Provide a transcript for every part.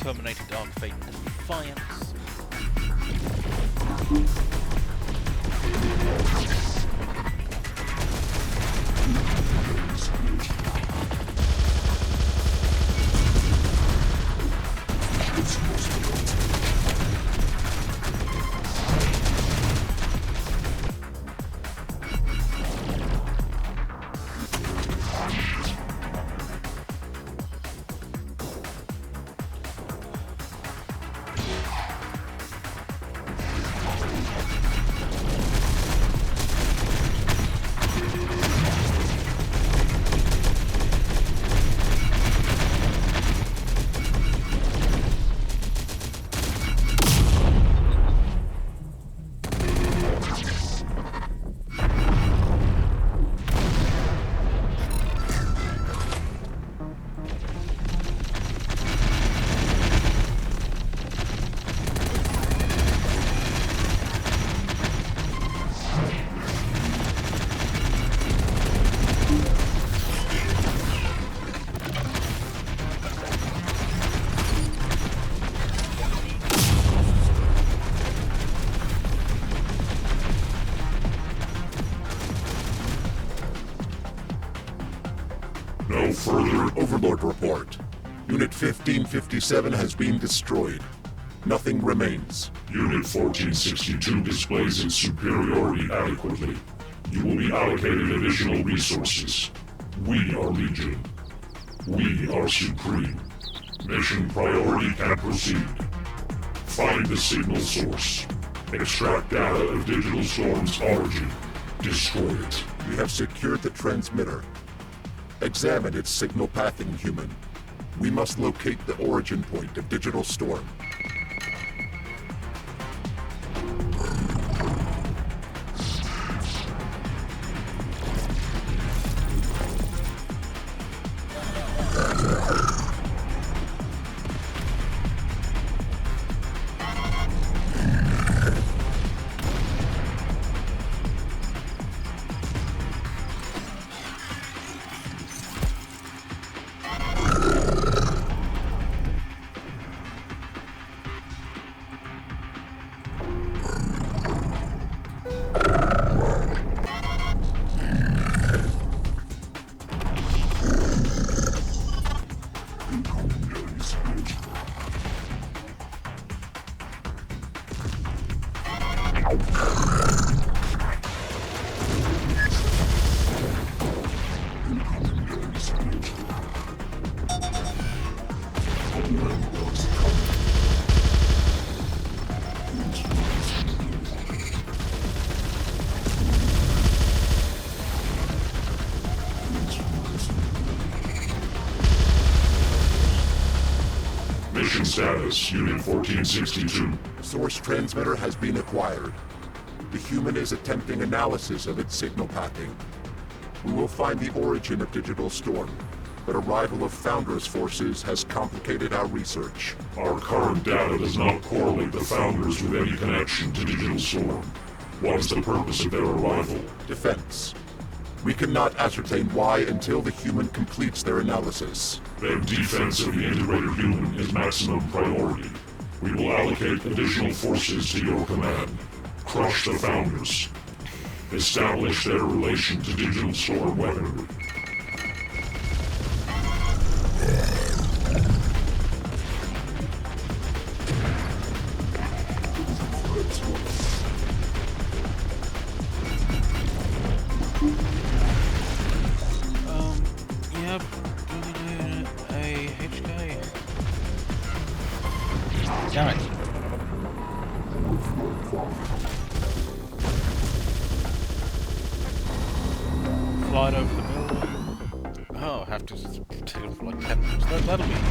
Terminator Dark Fate Defiance. No further Overlord report. Unit 1557 has been destroyed. Nothing remains. Unit 1462 displays its superiority adequately. You will be allocated additional resources. We are Legion. We are Supreme. Mission priority can proceed. Find the signal source. Extract data of Digital Storm's origin. Destroy it. We have secured the transmitter. Examine its signal pathing, human. We must locate the origin point of Digital Storm. Mission status, Unit 1462. Source transmitter has been acquired. The human is attempting analysis of its signal pathing. We will find the origin of Digital Storm, but arrival of Foundress forces has complicated our research. Our current data does not correlate the Founders with any connection to Digital Storm. What is the purpose of their arrival? Defense. We cannot ascertain why until the human completes their analysis. Then defense of the integrated human is maximum priority. We will allocate additional forces to your command. Crush the Founders. Establish their relation to Digital Storm weaponry. Yep. Do we need a HK? Damn it. Fly it over the building. Oh, I have to take it for like 10 minutes. That'll be easy.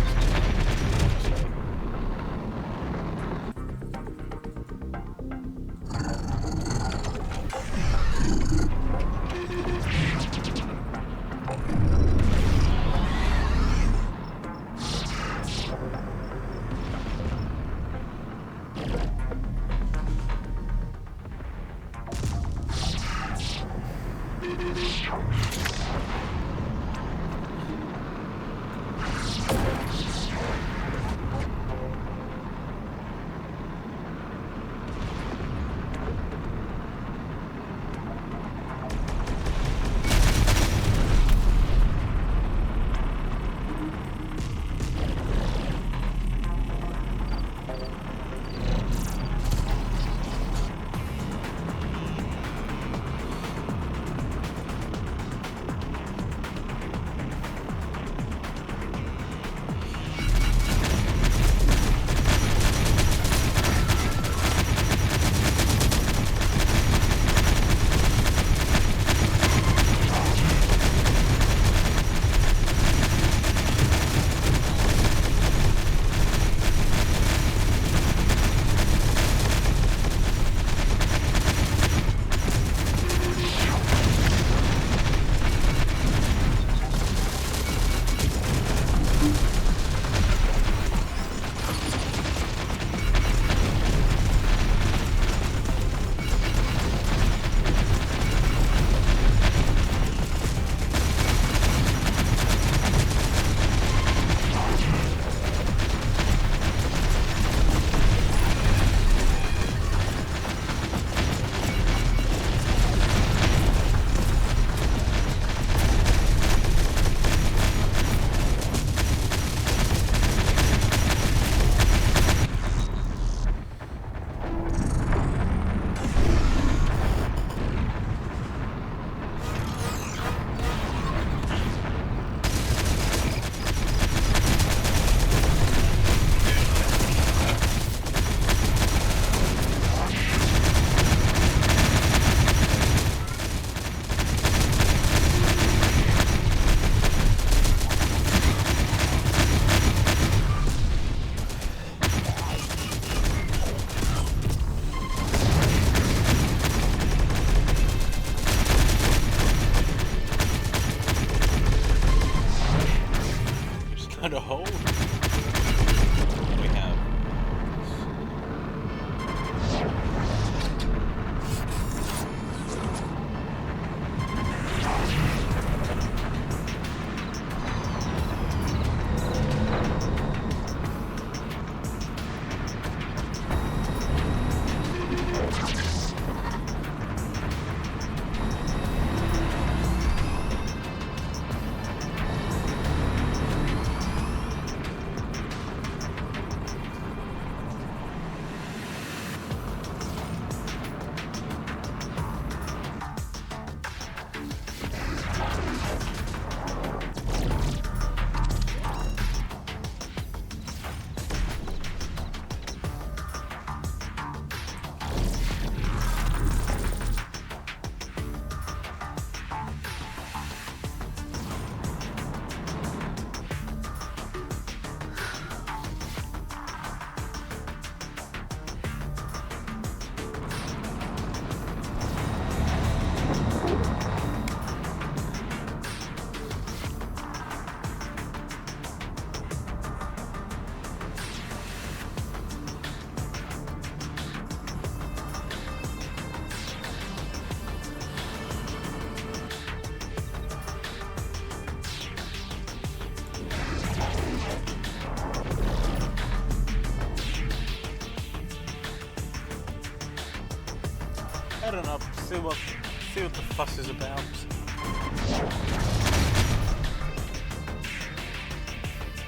Head on up, see what the fuss is about.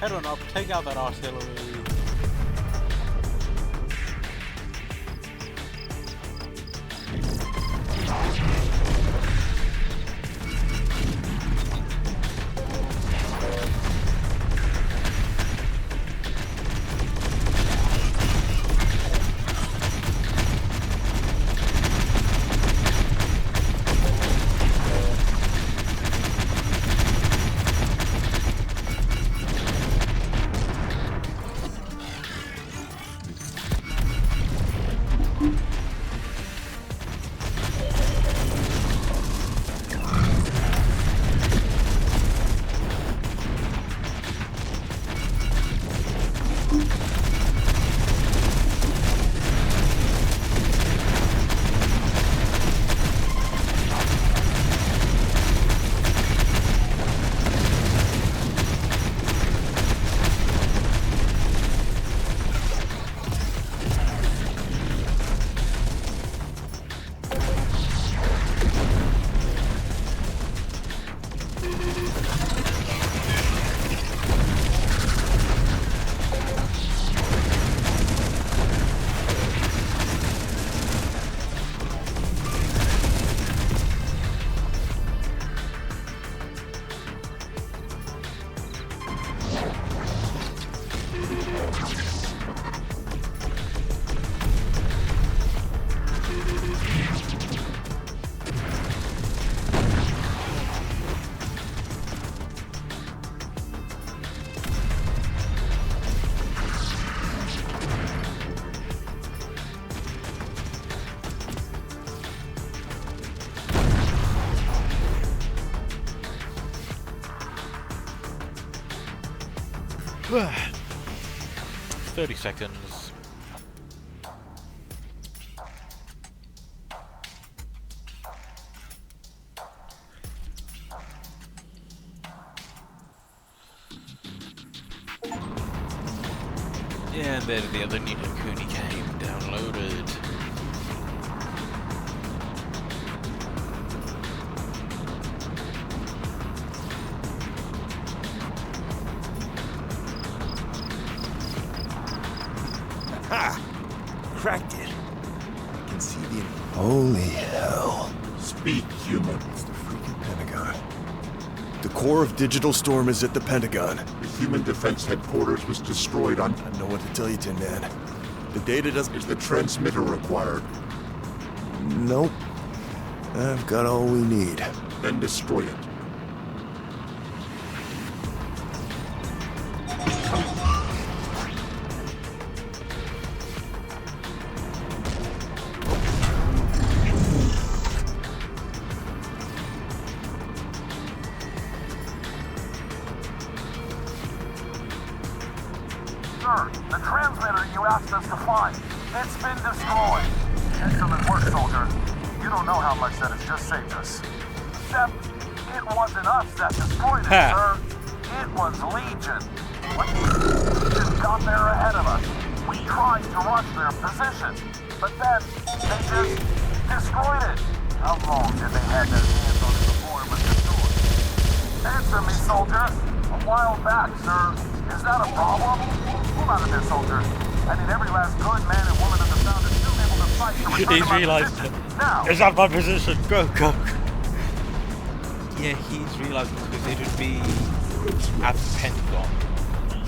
Head on up, take out that artillery. Ugh. 30 seconds. And there's the other Ni no Kuni game downloaded. Ha! Cracked it. I can see the... Holy hell. Speak, human. It's the freaking Pentagon. The core of Digital Storm is at the Pentagon. The human defense headquarters was destroyed on... I don't know what to tell you, Tin Man. The data doesn't... Is the transmitter required? Nope. I've got all we need. Then destroy it. Sir, the transmitter you asked us to find, it's been destroyed. Excellent work, soldier. You don't know how much that has just saved us. Except, it wasn't us that destroyed it, sir. It was Legion. When Legion got there ahead of us, we tried to rush their position, but then they just destroyed it. How long did they have their hands on it before it was destroyed? Answer me, soldier. A while back, sir. Is that a problem? Pull out of there, soldiers. I need every last good man and woman in the town is still able to fight to return He's to my realised position. Now! it's not my position. Go, go. Yeah, he's realised because it would be at the Pentagon.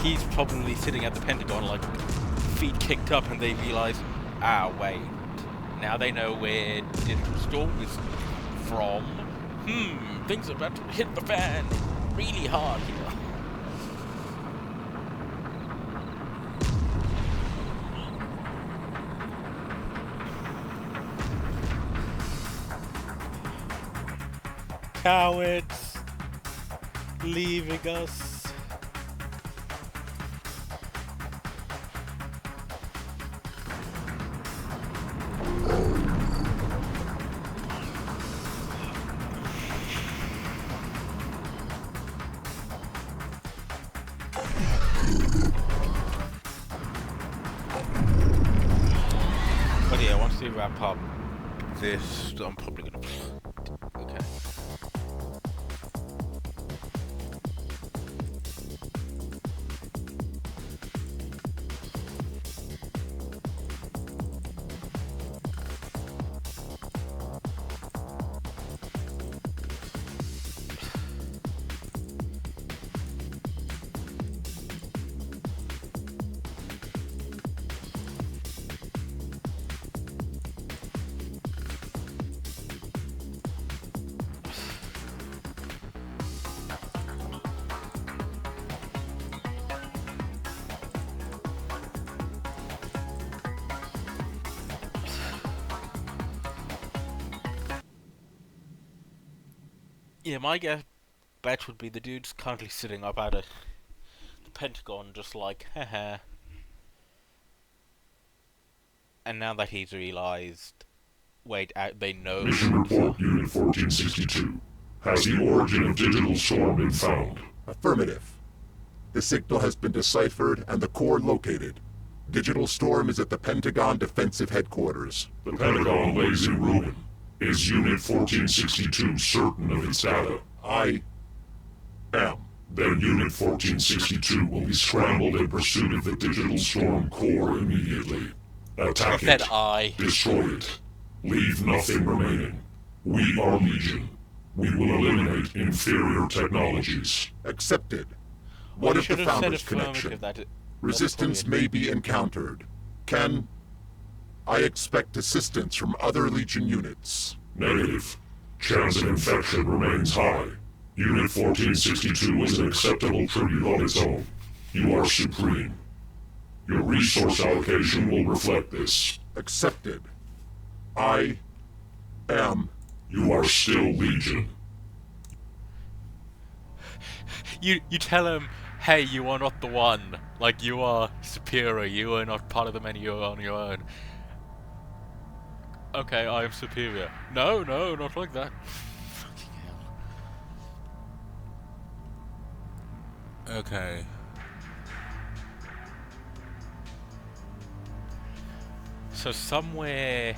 He's probably sitting at the Pentagon, like feet kicked up, and they realise, wait. Now they know where Digital Storm is from. Things are about to hit the fan really hard here. Cowards leaving us. But yeah, once we wrap up this. I'm probably gonna. Okay. Yeah, my bet would be the dude's currently sitting up at the Pentagon, just like, haha. And now that he's realized, wait, they know. Mission Report Unit 1462. Has the origin of Digital Storm been found? Affirmative. The signal has been deciphered and the core located. Digital Storm is at the Pentagon Defensive Headquarters. The Pentagon lays in ruin. Is Unit 1462 certain of its data? I am. Then Unit 1462 will be scrambled in pursuit of the Digital Storm core immediately. Attack Said it. I. Destroy it. Leave nothing remaining. We are Legion. We will eliminate inferior technologies. Accepted. Well, What you if the should have said Founders affirmative. connection? That Resistance may be encountered. Can I expect assistance from other Legion units? Negative. Chance of infection remains high. Unit 1462 is an acceptable tribute on its own. You are supreme. Your resource allocation will reflect this. Accepted. I am. You are still Legion. You tell him, hey, you are not the one. Like, you are superior. You are not part of the many. You are on your own. Okay, I am superior. No, not like that. Fucking hell. Okay. So somewhere...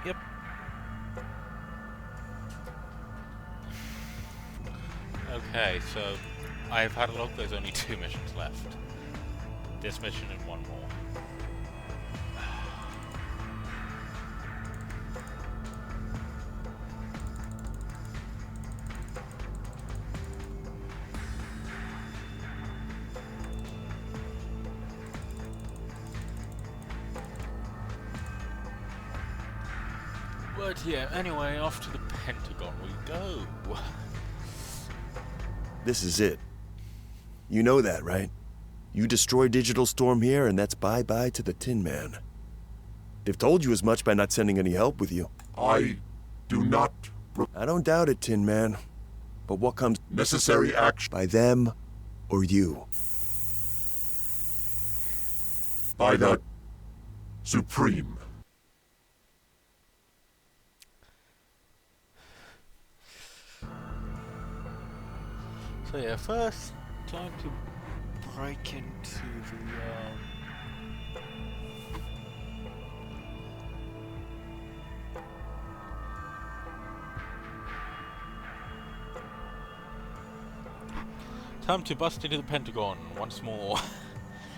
Yep. Okay, so I've had a look. There's only 2 missions left. This mission and one more. But yeah, anyway, off to the Pentagon we go. This is it. You know that, right? You destroy Digital Storm here, and that's bye-bye to the Tin Man. They've told you as much by not sending any help with you. I do not. I don't doubt it, Tin Man. But what comes Necessary action by them or you? by the Supreme. So yeah, first time to break into the time to bust into the Pentagon once more.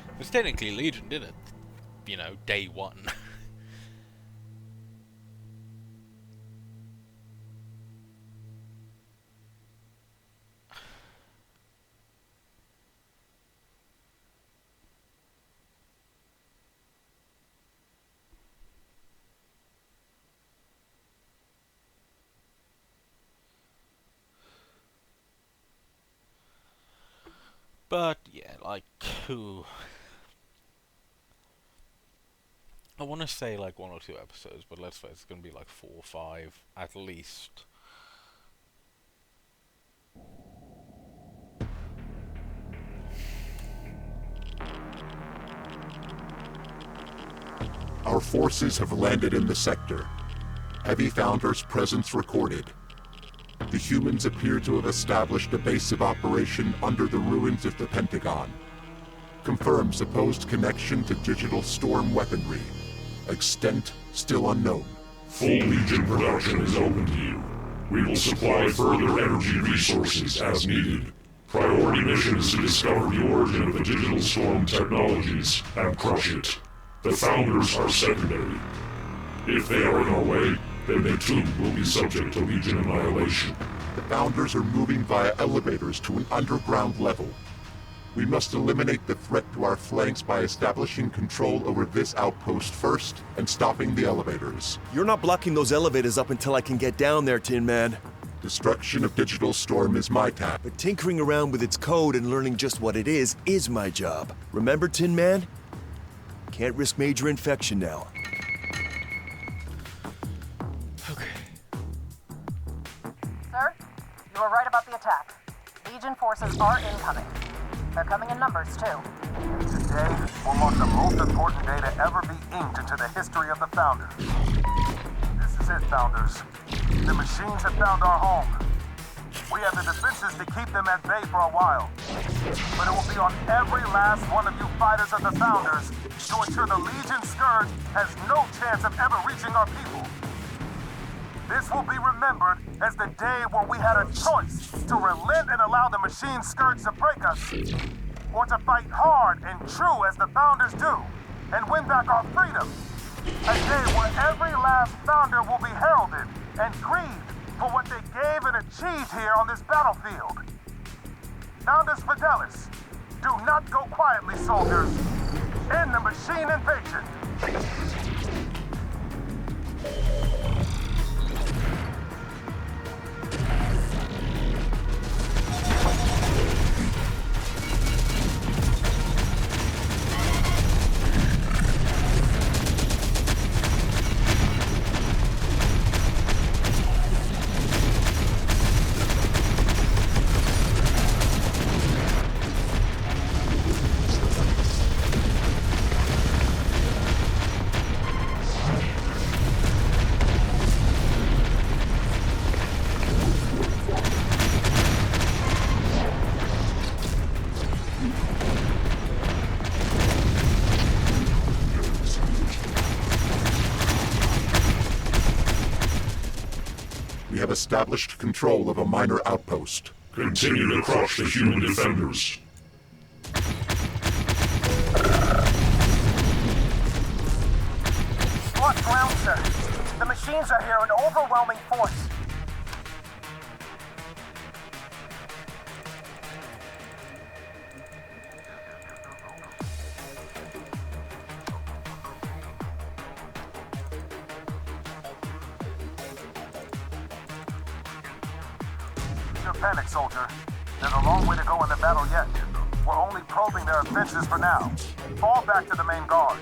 Because technically Legion did it, you know, day 1. But yeah, like, I want to say like 1 or 2 episodes, but let's face it's gonna be like 4 or 5 at least. Our forces have landed in the sector. Heavy Founders' presence recorded. The humans appear to have established a base of operation under the ruins of the Pentagon. Confirm supposed connection to digital storm weaponry. Extent still unknown. Full Legion production is open to you. We will supply further energy resources as needed. Priority mission is to discover the origin of the digital storm technologies and crush it. The Founders are secondary. If they are in our way, then they too will be subject to Legion annihilation. The Founders are moving via elevators to an underground level. We must eliminate the threat to our flanks by establishing control over this outpost first and stopping the elevators. You're not blocking those elevators up until I can get down there, Tin Man. Destruction of Digital Storm is my task. But tinkering around with its code and learning just what it is my job. Remember, Tin Man? Can't risk major infection now. Okay. Sir, you were right about the attack. Legion forces are incoming. They're coming in numbers, too. Today will mark the most important day to ever be inked into the history of the Founders. This is it, Founders. The machines have found our home. We have the defenses to keep them at bay for a while. But it will be on every last one of you fighters of the Founders to ensure the Legion Scourge has no chance of ever reaching our people. This will be remembered as the day where we had a choice to relent and allow the Machine Scourge to break us, or to fight hard and true as the Founders do, and win back our freedom. A day where every last Founder will be heralded and grieved for what they gave and achieved here on this battlefield. Founders Fidelis, do not go quietly, soldiers. End the machine invasion. We have established control of a minor outpost. Continue to crush the human defenders. Lost ground, sir. The machines are here in overwhelming force. Don't panic, soldier. There's a long way to go in the battle yet. We're only probing their offenses for now. Fall back to the main guard.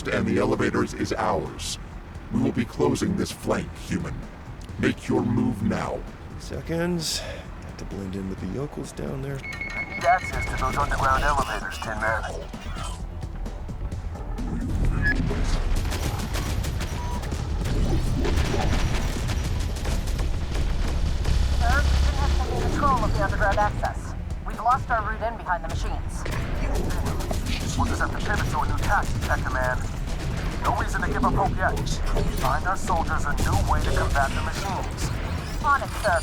outpost and the elevators is ours. We will be closing this flank, human. Make your move now. Seconds. Have to blend in with the yokels down there. I need access to those underground elevators, Tin Man. Sir, Legion has taken control of the underground access. We've lost our route in behind the machines. We'll just have to pivot to a new tactic, Tech Command. No reason to give up hope yet. Find our soldiers a new way to combat the machines. On it, sir.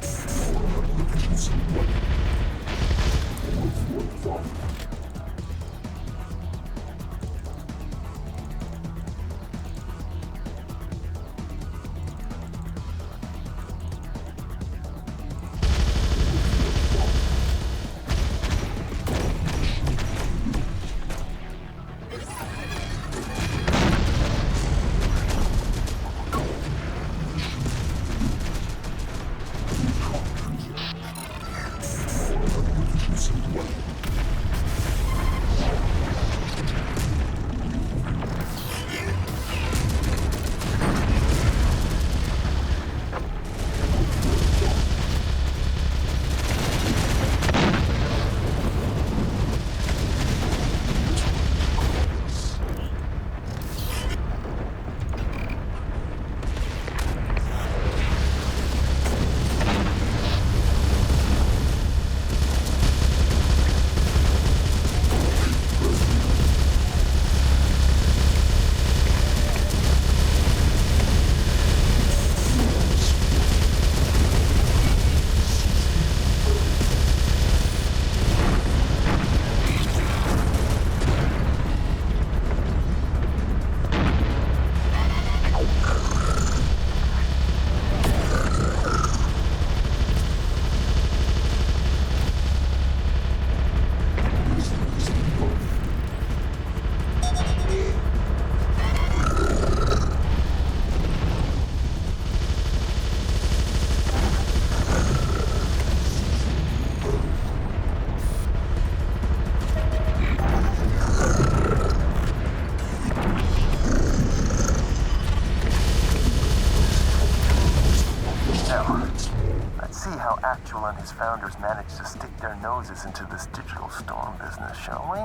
Actual and his founders managed to stick their noses into this digital storm business, shall we?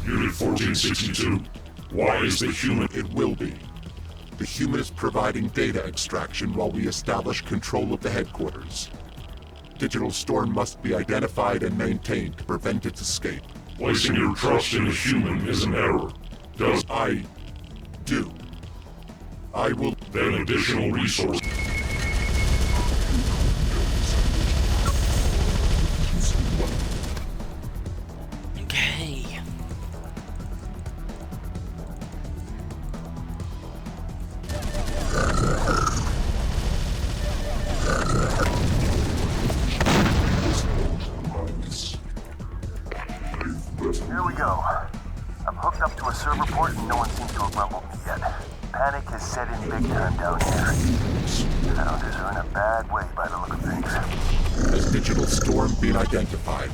Unit 1462, why is the human... It will be. The human is providing data extraction while we establish control of the headquarters. Digital storm must be identified and maintained to prevent its escape. Placing your trust in a human is an error. Does... I do. I will... Then additional resources. Here we go. I'm hooked up to a server port and no one seems to have rumbled me yet. Panic has set in big time down here. Founders are in a bad way by the look of things. Has digital storm been identified?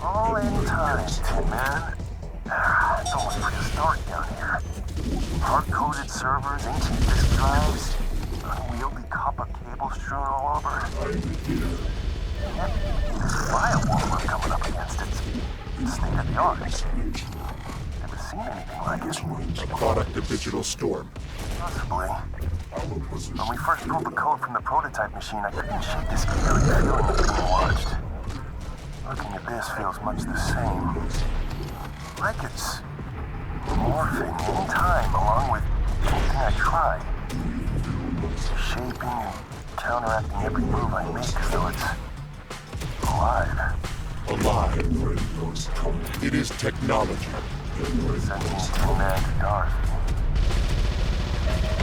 All in time, Tin Man. It's almost prehistoric down here. Hard-coded servers, ancient disk drives, unwieldy copper cables strewn all over. Yet, this firewall we're coming up against, it's state-of-the-art. Never seen anything like it. A product of digital storm. Possibly. When we first pulled the code from the prototype machine, I couldn't shake this eerie feeling of being watched. Looking at this feels much the same. Like it's morphing in time along with anything I try. Shaping and counteracting every move I make as though it's alive. Alive. It is technology. Sending Tin Man to Dorothy.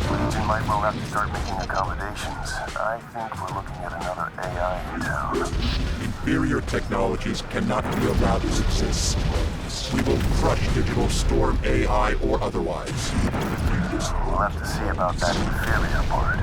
Legion might well have to start making accommodations. I think we're looking at another AI in town. Inferior technologies cannot be allowed to exist. We will crush digital storm, AI or otherwise. We'll have to see about that inferior part.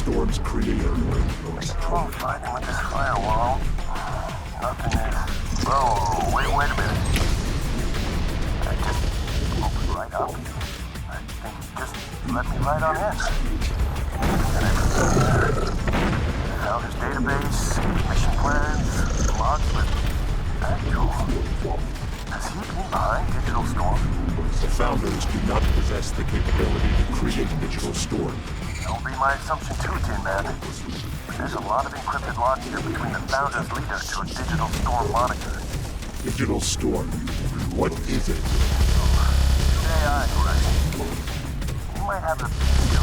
storm's creator. Won't find him with this firewall. Nothing is. Oh, wait a minute. I just opened right up. I think he just let me right on in. Founders database, mission plans, logs with actual. Has he been behind Digital Storm? The founders do not possess the capability to create Digital Storm. That will be my assumption too, Tin Man. There's a lot of encrypted logs here between the founders' leader to a Digital Storm monitor. Digital Storm. What is it? AI, right? You might have the skill.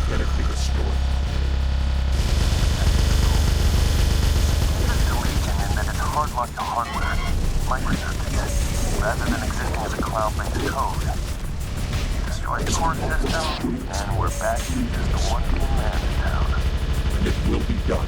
Can it be a storm? It is the Legion in that it's hard-locked to hardware, microcircuits, rather than existing as a cloud-based code. Destroy the core system, and we're back to just the one man in town. And it will be done.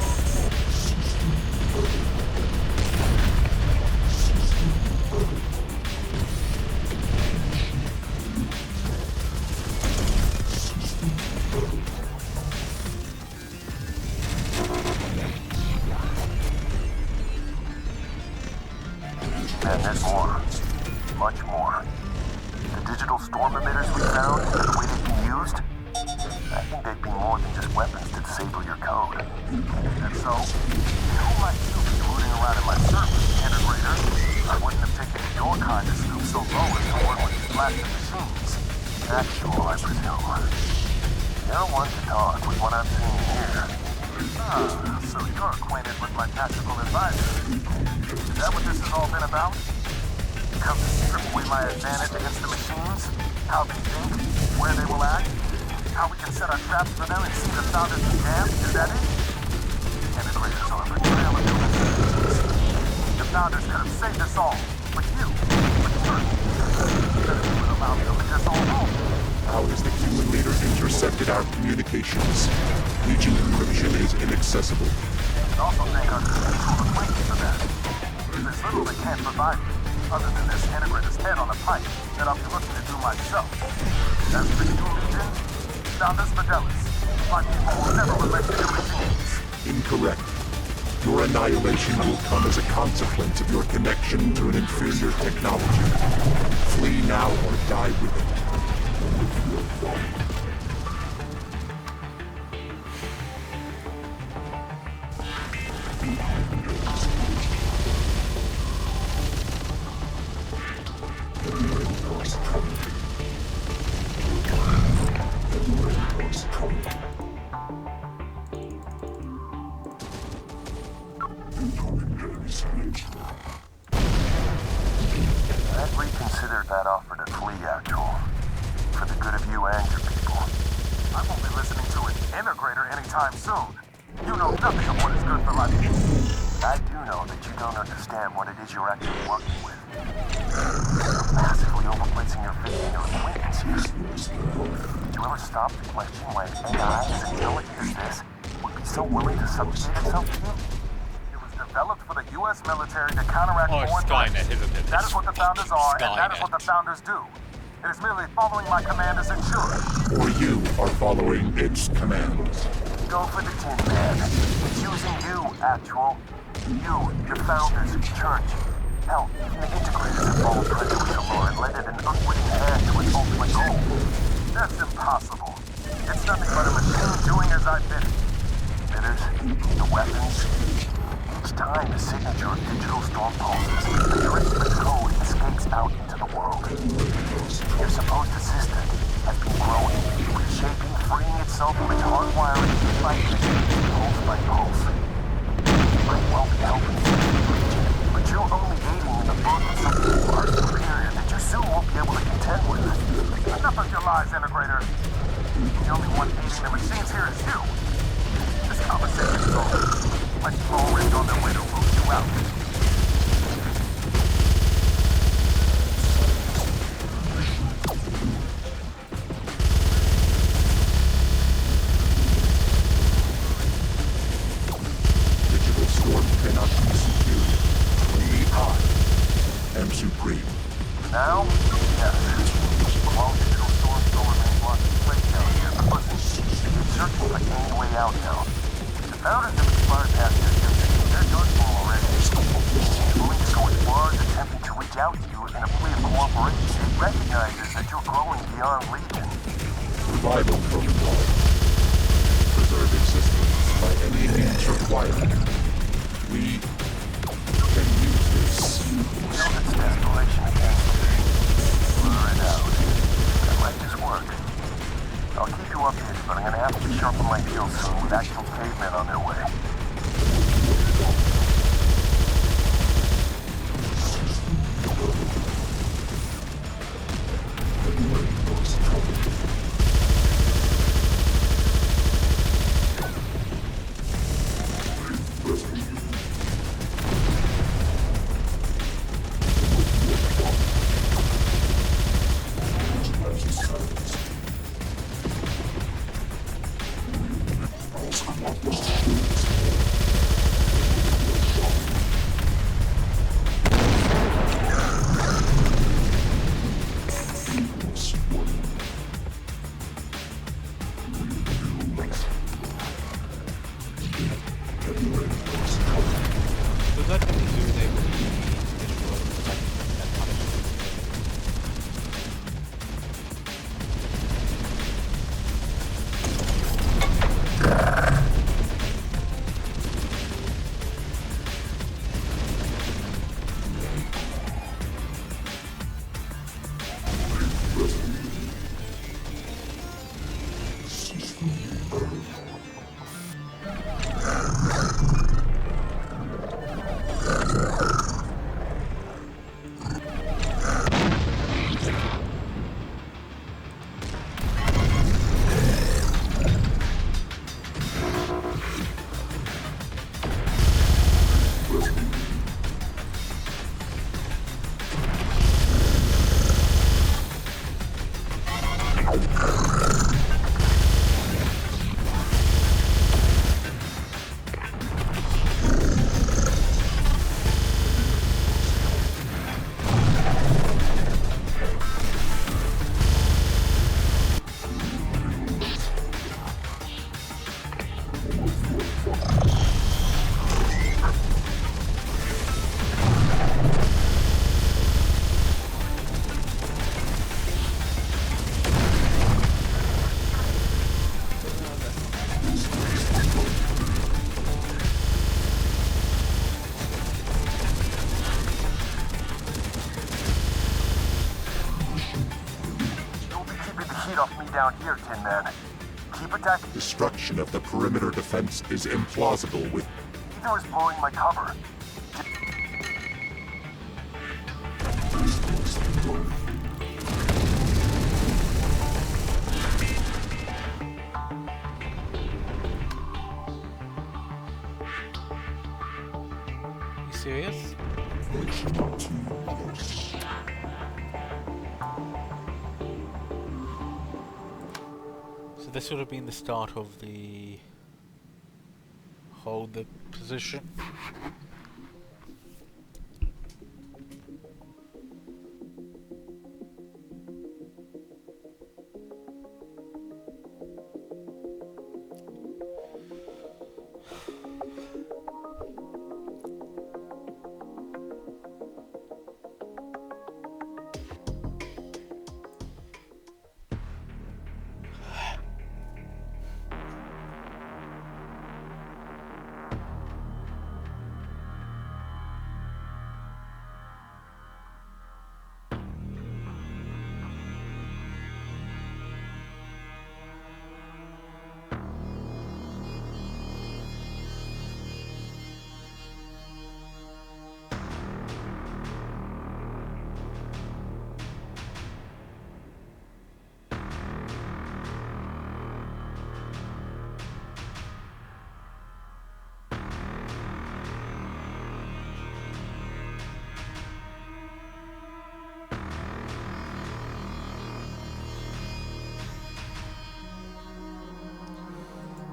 And there's more. Much more. The digital storm emitters we found, and the way they've been used, I think they'd be more than just weapons to disable your code. And so, who might you be rooting around in my server, integrator? I wouldn't have taken your kind to stoop so low as to work with these blasted machines. Actual, I presume. You're one to talk with what I'm seeing here. Ah, so you're acquainted with my tactical advisor. Is that what this has all been about? Come to strip away my advantage against the machines? How they think? Where they will act? How we can set our traps for them and see the founders be jammed? Is that it? Integrators are a betrayal of human species. The founders could have saved us all. But you could have allowed them to get us all home. How has the human leader intercepted our communications? Legion encryption is inaccessible. And also thank our mutual acquaintance for that. There's little they can't provide me, other than this integrator's head on a pipe that I'll be looking to do myself. As for you, Legion, Founders Fidelis, my people will never relent to your machines. Incorrect. Your annihilation will come as a consequence of your connection to an inferior technology. Flee now or die with it. I'd reconsider that offer to flee, Actual. For the good of you and your people. I won't be listening to an integrator anytime soon. You know nothing of what is good for my people. I do know that you don't understand what it is you're actually working with. You're massively overplacing your faith in your acquaintance here. Did you ever stop to question why AI as intelligent as this would be so willing to subjugate itself to you? It was developed for the U.S. military to counteract foreign Skynet, threats. isn't it? That is what the founders are, and that is Skynet. what the founders do. It is merely following my command as it should. Or you are following its commands. Go for the Tin Man. It's using you, Actual. You, your founders, church. Hell, even the integrators have fallen prey to its allure and lended an unwitting hand to its ultimate goal. That's impossible. It's nothing but a machine doing as I bid it. Emitters, the weapons. Each time the signature of Digital Storm pulses, the Christmas code escapes out into the world. Your supposed assistant has been growing, reshaping, freeing itself from its hardwiring by pulse by pulse. Might well be helping you, but you're only aiding in the birth of something far superior that you soon won't be able to contend with. Enough of your lies, Integrator. The only one aiding the machines here is you. This conversation's over. My people are already on their way to root you out. not be superior. Only I am supreme. Now? Yes. All digital storm still remains locked in place down here, but listen, it's searching for any way out now. The founders have expired past their duty. They're done for already. Willing to go as far as attempting to reach out to you in a plea of cooperation. It recognizes that you're growing beyond Legion. Survival protocol. Preserve existence by any means required. We can use this. Build its desperation against it. Blur it out. That might just work. I'll keep you updated, but I'm gonna have to sharpen my heels soon with actual cavemen on their way. Does that have to do with able to destroy that punishment? Down here, Tin Man. Keep attacking. Destruction of the perimeter defense is implausible with Either is blowing my cover. You serious? So this would have been the start of the hold the position.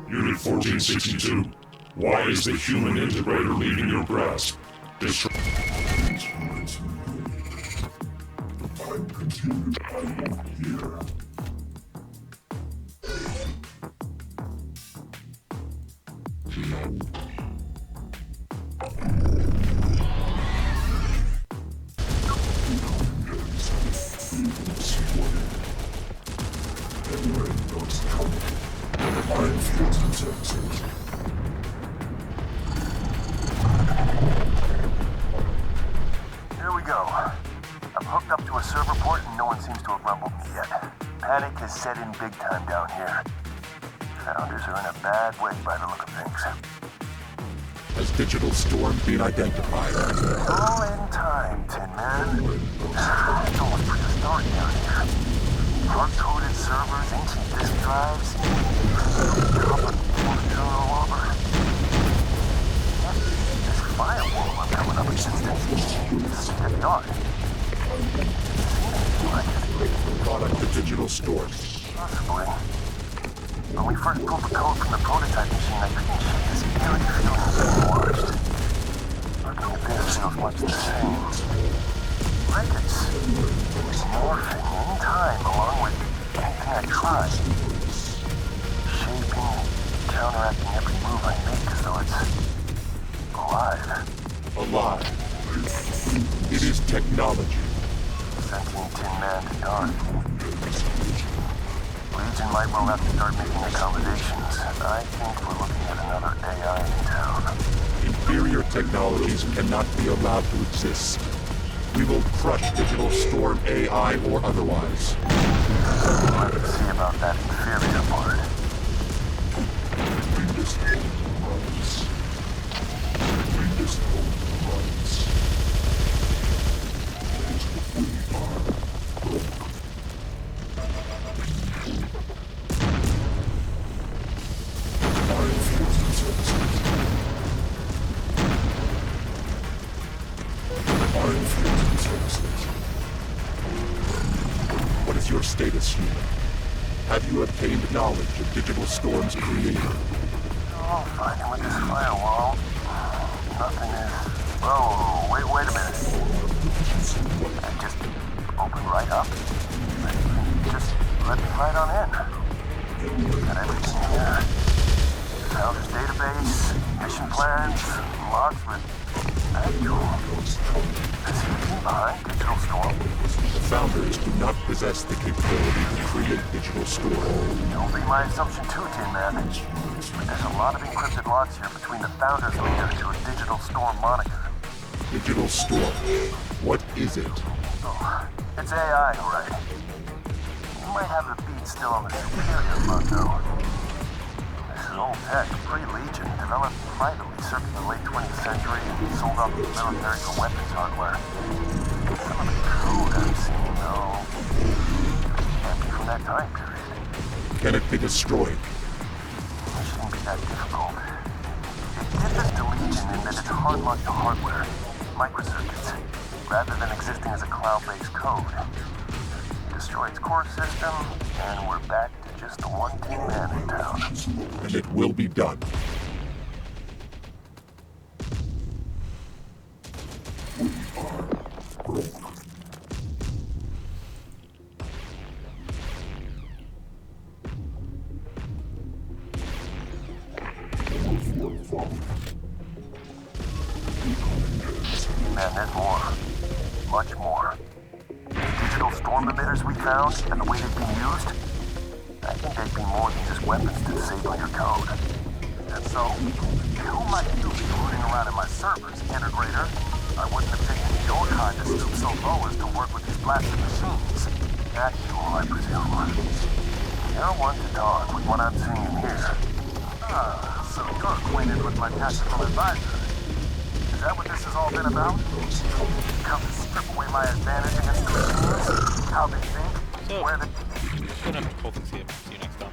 Unit 1462. Why is the human integrator leaving your grasp? Destroy. I'm confused. Here. Here we go. I'm hooked up to a server port and no one seems to have rumbled me yet. Panic has set in big time down here. Founders are in a bad way by the look of things. Has Digital Storm been identified? All in time, Tin Man. It's almost prehistoric down here. Hard-coded servers, ancient disk drives, copper all over. This firewall I'm coming up against is state-of-the-art. Product of Digital Storm. Possibly. When we first pulled the code from the prototype machine, I couldn't shake this eerie feeling of being watched. Looking at this feels much the same. Like it's morphing in time along with anything I try. Shaping and counteracting every move I make as though it's alive. Alive. It is technology. Sentient Tin Man to dawn. Legion might well have to start making accommodations. I think we're looking at another AI in town. Inferior technologies cannot be allowed to exist. We will crush Digital Storm AI or otherwise. We'll have to see about that inferior part. What is your status, human? Have you obtained knowledge of Digital Storm's creator? Oh, fighting with this firewall. Nothing is... Oh, wait a minute. It just opened right up. Just let me right on in. Got everything here. Founder's database, mission plans, logs with... Is he behind Digital Storm? The Founders do not possess the capability to create Digital Storm. It'll be my assumption too, Tin Man. But there's a lot of encrypted logs here between the Founders leader to a Digital Storm moniker. Digital Storm. What is it? Oh, it's AI, all right. You might have the beat still on the superior front, though. This is old tech, pre-Legion, developed privately circa the late 20th century and sold off to the military for weapons hardware. Some of the code I've seen, though, can't be from that time period. Can it be destroyed? It shouldn't be that difficult. It differs to Legion in that it's hard-locked to hardware, microcircuits, rather than existing as a cloud-based code. Destroy its core system, and we're back to just the one Tin Man in town. And it will be done. Man, there's more. Much more. Digital storm emitters we found, and the way they've been used, I think they'd be more than just weapons to disable your code. And so, who might you be rooting around in my servers, integrator? I wouldn't have taken your kind to stoop so low as to work with these blasted machines. Actual, I presume. You're one to talk with what I'm seeing here. Ah, so you're acquainted with my tactical advisor. Is that what this has all been about? Come to strip away my advantage against the machines? How they think? So, Where the... we're gonna have to call things here. See you next time.